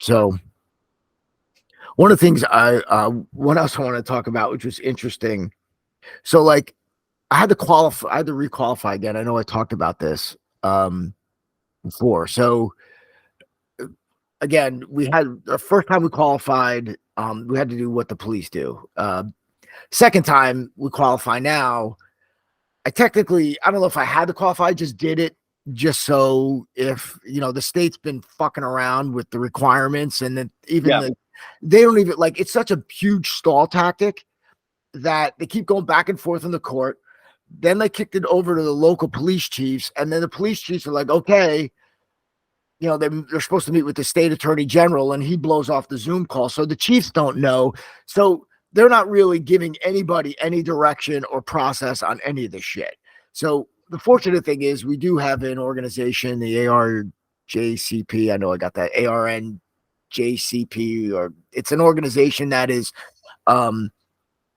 So one of the things what else I want to talk about, which was interesting. So like I had to requalify again. I know I talked about this before. So again, we had the first time we qualified, we had to do what the police do. Second time we qualify now, I don't know if I had to qualify, I just did it just so if, the state's been fucking around with the requirements and then they don't even like, it's such a huge stall tactic that they keep going back and forth in the court. Then they kicked it over to the local police chiefs. And then the police chiefs are like, okay, they're supposed to meet with the state attorney general and he blows off the Zoom call. So the chiefs don't know. So they're not really giving anybody any direction or process on any of this shit. So the fortunate thing is we do have an organization, the ARJCP. I know I got that ARNJCP, or it's an organization that is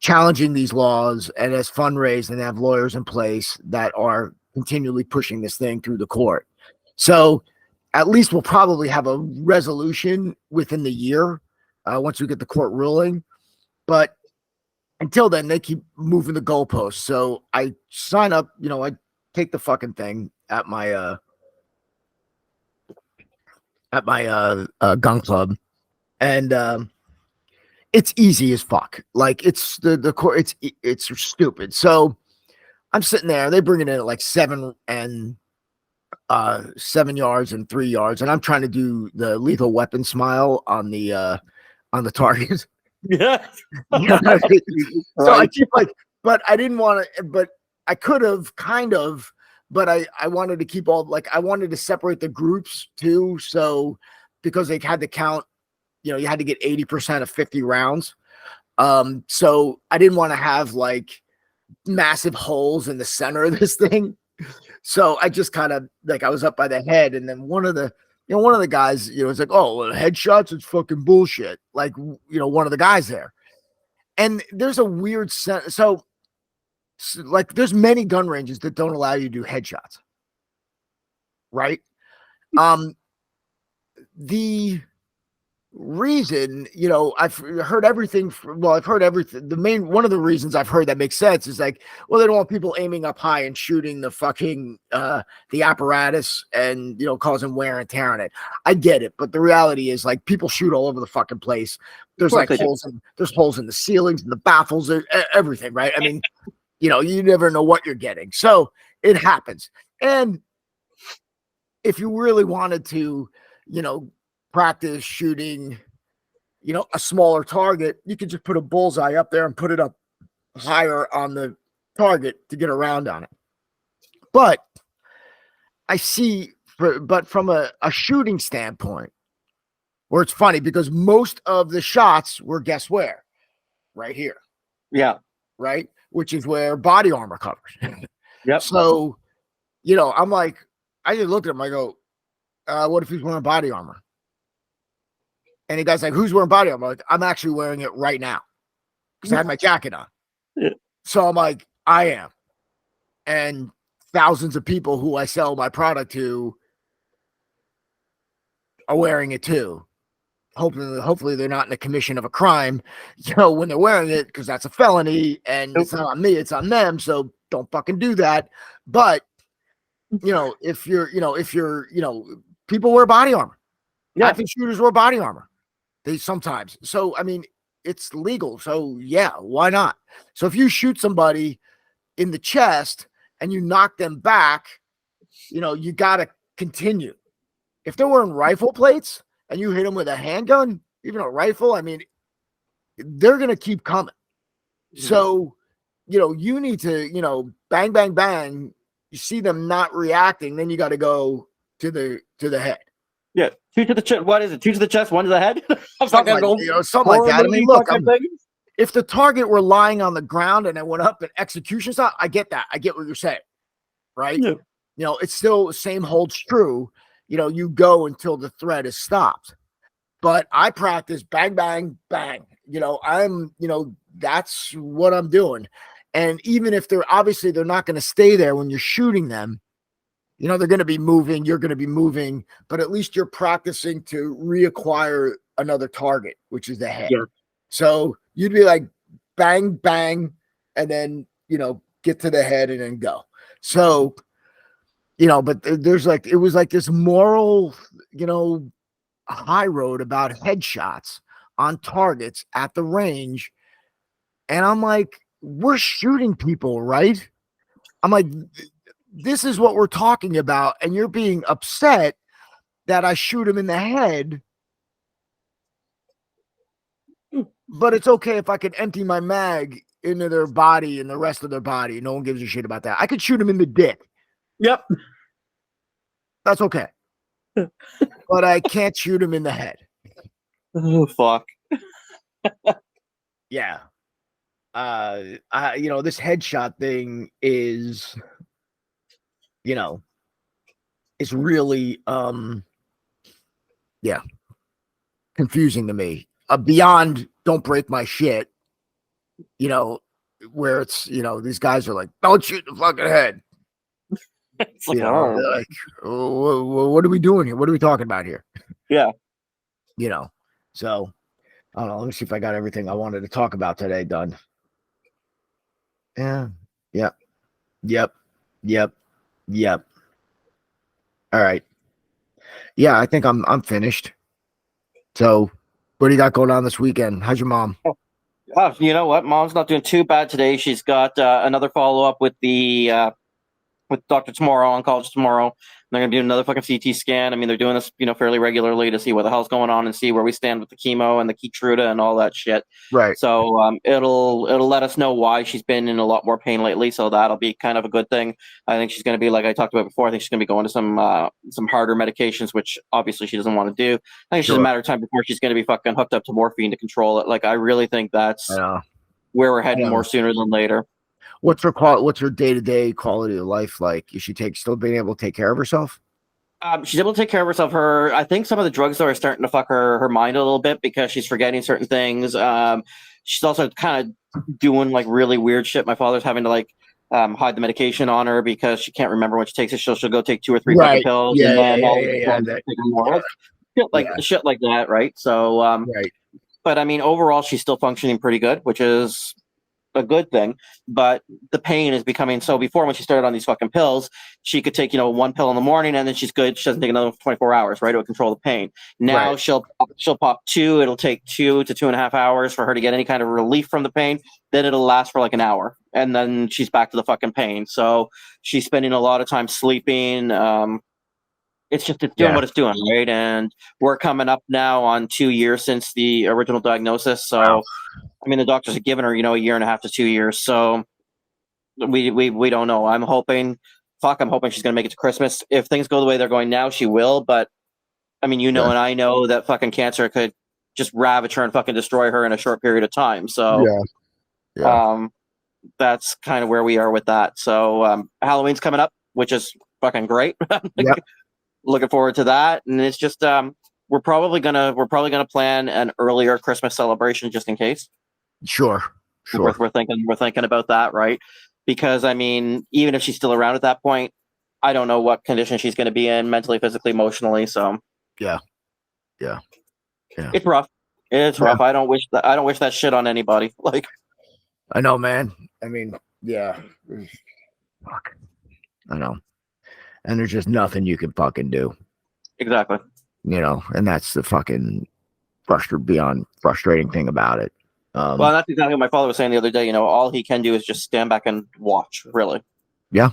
challenging these laws and has fundraised and have lawyers in place that are continually pushing this thing through the court. So at least we'll probably have a resolution within the year once we get the court ruling. But until then, they keep moving the goalposts. So I sign up, I take the fucking thing at my gun club, and it's easy as fuck. Like it's the court, it's stupid. So I'm sitting there, they bring it in at like 7 yards and 3 yards, and I'm trying to do the lethal weapon smile on the target. Yeah. So I keep like, but I didn't want to, but I could have kind of, but I wanted to keep all, like, I wanted to separate the groups too. So because they had to count, you had to get 80% of 50 rounds. So I didn't want to have like massive holes in the center of this thing. So I just kind of like, I was up by the head, and then one of the guys, it's like, oh, well, headshots, it's fucking bullshit. Like, one of the guys there. And there's a weird sense. So like, there's many gun ranges that don't allow you to do headshots. Right. The reason, I've heard everything. I've heard everything. One of the reasons I've heard that makes sense is like, well, they don't want people aiming up high and shooting the fucking the apparatus and causing wear and tear on it. I get it, but the reality is like people shoot all over the fucking place. There's like holes in the ceilings and the baffles, everything, right? I mean, you never know what you're getting, so it happens. And if you really wanted to, practice shooting, a smaller target, you could just put a bullseye up there and put it up higher on the target to get around on it. But I see, but from a shooting standpoint, where it's funny because most of the shots were, guess where? Right here. Yeah. Right? Which is where body armor covers. Yep. So, I'm like, I just looked at him, I go, what if he's wearing body armor? And the guy's like, who's wearing body armor? I'm like, I'm actually wearing it right now because I had my jacket on. Yeah. So I'm like, I am. And thousands of people who I sell my product to are wearing it too. Hopefully they're not in the commission of a crime, when they're wearing it, because that's a felony and it's not on me, it's on them. So don't fucking do that. But, if you're, people wear body armor. Yeah. Active shooters wear body armor. They sometimes. So, I mean, it's legal. So yeah, why not? So if you shoot somebody in the chest and you knock them back, you got to continue. If they're wearing rifle plates and you hit them with a handgun, even a rifle, I mean, they're going to keep coming. Yeah. So, you need to, bang, bang, bang. You see them not reacting, then you got to go to the head. Yeah, 2 to the chest. What is it? 2 to the chest, 1 to the head. Something like that. I mean, look, if the target were lying on the ground and it went up an execution style, I get that. I get what you're saying, right? Yeah. It's still the same holds true. You go until the threat is stopped. But I practice bang, bang, bang. That's what I'm doing. And even if they're not going to stay there when you're shooting them, You know, they're going to be moving, you're going to be moving, but at least you're practicing to reacquire another target, which is the head. Yeah. So you'd be like bang, bang, and then, you know, get to the head and then go. So, you know, but there's like, it was like this moral, you know, high road about headshots on targets at the range. And I'm like, we're shooting people, right? I'm like, this is what we're talking about. And you're being upset that I shoot him in the head. But it's okay if I can empty my mag into their body and the rest of their body. No one gives a shit about that. I could shoot him in the dick. Yep. That's okay. But I can't shoot him in the head. Oh, fuck. Yeah. You know, this headshot thing is, you know, it's really, yeah, confusing to me. Beyond don't break my shit, you know, where it's, you know, these guys are like, don't shoot the fucking head. It's like, You know, they're like, what are we doing here? What are we talking about here? Yeah. You know, so I don't know. Let me see if I got everything I wanted to talk about today done. Yeah. Yep. Yep. Yep. Yep. All right. Yeah, I think I'm finished. So, what do you got going on this weekend? How's your mom? Oh, you know what? Mom's not doing too bad today. She's got another follow up with the with doctor tomorrow, oncologist tomorrow. They're going to do another fucking CT scan. I mean, they're doing this, you know, fairly regularly to see what the hell's going on and see where we stand with the chemo and the Keytruda and all that shit. Right. So it'll let us know why she's been in a lot more pain lately. So that'll be kind of a good thing. I think she's going to be, like I talked about before, I think she's going to be going to some harder medications, which obviously she doesn't want to do. I think it's just a matter of time before she's going to be fucking hooked up to morphine to control it. Like, I really think that's where we're heading more sooner than later. What's her day-to-day quality of life like? Is she still being able to take care of herself? She's able to take care of herself. I think some of the drugs though are starting to fuck her mind a little bit because she's forgetting certain things. She's also kind of doing like really weird shit. My father's having to like hide the medication on her because she can't remember when she takes it. She'll go take 2 or 3 fucking pills. Yeah, and yeah. Shit like that, right? So, right. But I mean, overall, she's still functioning pretty good, which is a good thing. But the pain is becoming so. Before, when she started on these fucking pills, she could take, you know, 1 pill in the morning and then she's good. She doesn't take another 24 hours, right? It would control the pain. Now she'll pop 2. It'll take 2 to 2.5 hours for her to get any kind of relief from the pain. Then it'll last for like an hour, and then she's back to the fucking pain. So she's spending a lot of time sleeping. It's doing what it's doing, right? And we're coming up now on 2 years since the original diagnosis. So, I mean, the doctors have given her, you know, 1.5 to 2 years. So we don't know. I'm hoping she's going to make it to Christmas. If things go the way they're going now, she will. But, I mean, you know, and I know that fucking cancer could just ravage her and fucking destroy her in a short period of time. So, that's kind of where we are with that. So, Halloween's coming up, which is fucking great. Looking forward to that. And it's just we're probably gonna plan an earlier Christmas celebration just in case. Sure. We're thinking about that, right? Because I mean, even if she's still around at that point, I don't know what condition she's going to be in mentally, physically, emotionally. So yeah, it's rough. It's rough. I don't wish that shit on anybody. Like, I know, man. I mean, yeah. Fuck. I know. And there's just nothing you can fucking do. Exactly. You know, and that's the fucking beyond frustrating thing about it. Well, that's exactly what my father was saying the other day. You know, all he can do is just stand back and watch. Really. Yeah.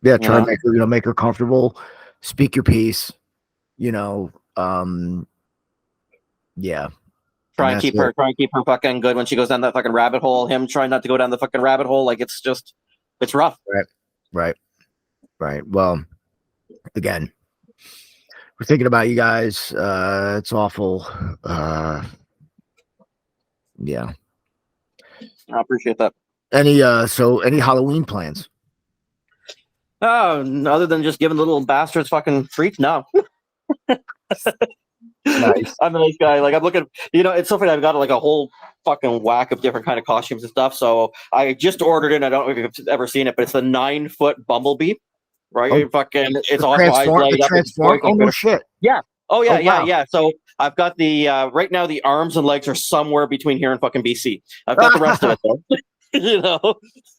Try to make her, make her comfortable. Speak your piece. You know. Yeah. Try and keep her fucking good when she goes down that fucking rabbit hole. Him trying not to go down the fucking rabbit hole. Like, it's rough. Right. Well, again, we're thinking about you guys. It's awful. Yeah. I appreciate that. Any Halloween plans? Oh, other than just giving the little bastards fucking treats? No. Nice. I'm a nice guy. Like, I'm looking, you know, it's so funny. I've got like a whole fucking whack of different kind of costumes and stuff. So I just ordered it. I don't know if you've ever seen it, but it's the 9-foot bumblebee, right? Oh, Fucking, it's awesome. Eyes light the up. It's transform. voice Oh no better. shit. Yeah. Oh yeah, Oh yeah, wow. yeah. So I've got the right now the arms and legs are somewhere between here and fucking BC. I've got the rest of it though. You know.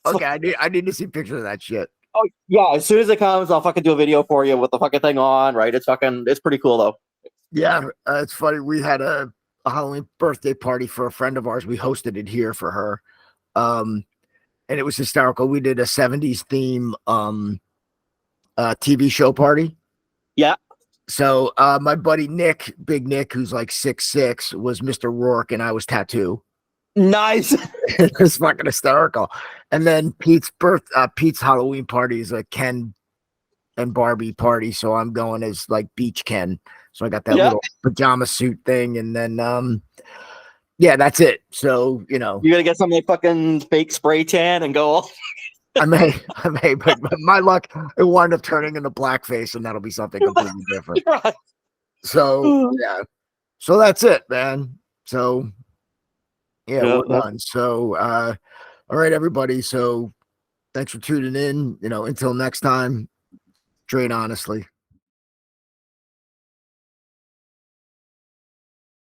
So, Okay, I need to see pictures of that shit. oh yeah, as soon as it comes, I'll fucking do a video for you with the fucking thing on. Right? It's pretty cool though. Yeah, it's funny. We had a Halloween birthday party for a friend of ours. We hosted it here for her. And it was hysterical. We did a 70s theme TV show party. Yeah. So my buddy Nick, Big Nick, who's like 6'6", was Mr. Rourke, and I was Tattoo. Nice. It was fucking hysterical. And then Pete's Halloween party is a Ken and Barbie party, so I'm going as like Beach Ken. So I got that little pajama suit thing, and then yeah, that's it. So you gotta get some like fucking fake spray tan and go all. I may, but my luck, it wound up turning into blackface, and that'll be something completely different. Right. So yeah, so that's it, man. So yeah, we're done. So all right, everybody. So thanks for tuning in. Until next time, trade honestly.